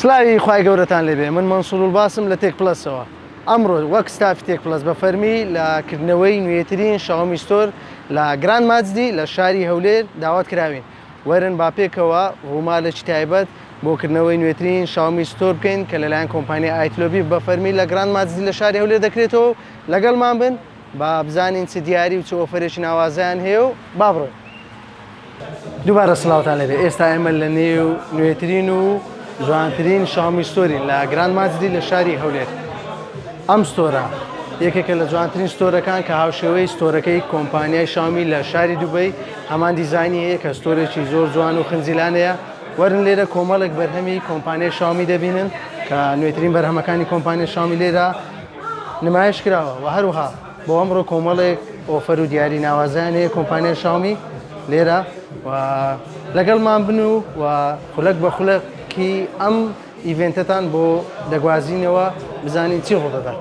سلاوی خوای گەورەتان لێبێ من منسوور الباسم لە تێک پلەسەوە ئەمڕۆ وەک ستافی تێک پلەس بە فەرمی لەکردنەوەی نوێترین شاومی ستۆر لە گراند ماجدی لە شاری هەولێر داوات کراوین وەرن با پێکەوە ڕوومالێکی تایبەت بۆکردنەوەی نوێترین شاومی ستۆر بکەین کە لەلایەن کۆمپانیای ئایتلۆبی بە فەرمی لە گراند ماجدی لە شاری هەولێر دەکرێتەوە لەگەڵمان بن با بزانین چ دیاری و چ ئۆفەرێکی ناوازیان هەیە و با بڕۆین. دووبارە سڵاوتان لێبێ ئێستا ئێمە لە نێو نوێترین و جوانترین شاومی ستۆرین لە گراند ماجدی لە شاری هەولێر. ئەم ستۆرە یەکێکە لە جوانترین ستۆرەکان کە هاوشێوەی ستۆرەکەی کۆمپانیای شاومی لە شاری دووبەی هەمان دیزانی هەیە کە ستۆرێکی زۆر جوان و خنجیلانەیە. وەرن لێرە کۆمەڵێک بەرهەمی کۆمپانیای شاومی دەبینن کە نوێترین بەرهەمەکانی کۆمپانیای شاومی لێرە نمایش کراوە و هەروها بۆ ئەمڕۆ کۆمەڵێک ئۆفەر و دیاری ناوازیان هەیە کۆمپانیای شاومی لێرە و لەگەڵمان بن و خولەک بە خولەکی ئەم ئیڤێنتەتان بۆ دەگوازینەوە بزانین چی ڕوو دەدات.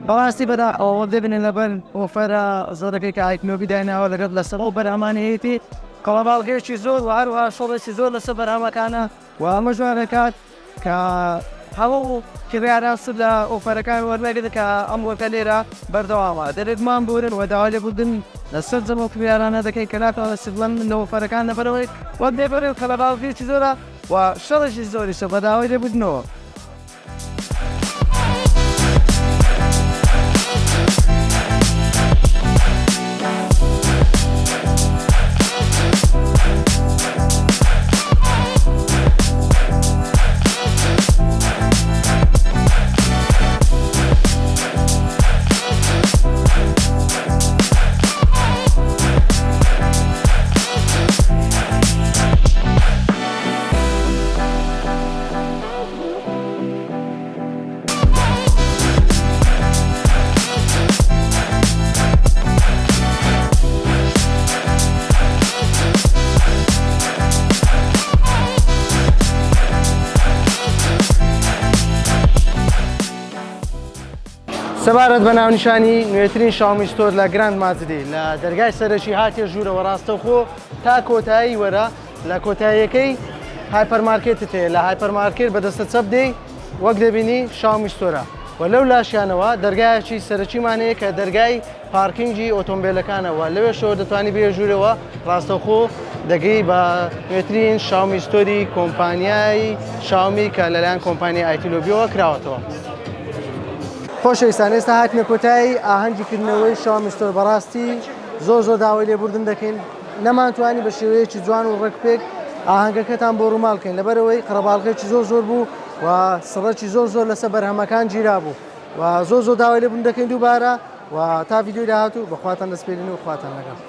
بەڕاستی بەدا ئەوە دەبنێن لەبەر ئۆفەرە زۆرەکەی کە ئایتلۆبی دایناوە لەگەڵ لەسەر ئەو بەرهەمانەیەتی کەڵەباڵغێکی زۆر و هەروها شۆڕێکی زۆر لەسەر بەرهەمەکانە و ئەمە جوان دەکات کە هەموو کڕیاران سود لە ئۆفەرەکان وەرمەگرێت کە ئەم وەکە لێرە بەردەوامە دەرێتمان بورن و داوا لێبوردن لەسەر جەمە کڕیارانە دەکەین کە ناتوانە سبڵەن لە ئۆفەرەکان نەبەرەوەی وەک دێبەرێت کەڵەباڵغێکی زۆرە و شەڕێکی زۆریشە بە داوای لێبوردنەوە. سەبارەت بە ناونیشانی نوێترین شاومی ستۆر لە گراند ماجدی لە دەرگای سەرەکی هاتیە ژوورەوە ڕاستەوخۆ تا کۆتایی وەرە لە کۆتاییەکەی هایپەرمارکێتت هەیە لە هایپەرمارکێت بەدەستە چەپ دێی وەک دەبینی شاومی ستۆرە و لەو لاشیانەوە دەرگایەکی سەرەکیمان هەیە کە دەرگای پارکینگی ئۆتۆمبیلەکانەوە لەوێشەوە دەتوانی بێ ژوورەوە ڕاستەوخۆ دەگەی بە نوێترین شاومی ستۆری کۆمپانیای شاومی کە لەلایەن کۆمپانیای ئایتلۆبیەوە کراوەتەوە. خۆشەویستان ئێستا هاتنە کۆتایی ئاهەنگیکردنەوەی شاومی ستۆر بەڕاستی زۆر داوای لێبوردن دەکەین نەمانتوانی بە شێوەیەکی جوان و ڕێکپێک ئاهەنگەکەتان بۆ ڕووماڵکەین لەبەرەوەی قەرەباڵغێکی زۆر بوو و سڕەکی زۆر لەسەر بەرهەمەکان گیرا بوو و زۆر داوای لێبوردن دەکەین دووبارە و تا ڤیدیۆی داهاتوو بەخواتان دەسپێرین و خواتان لەگەڵ.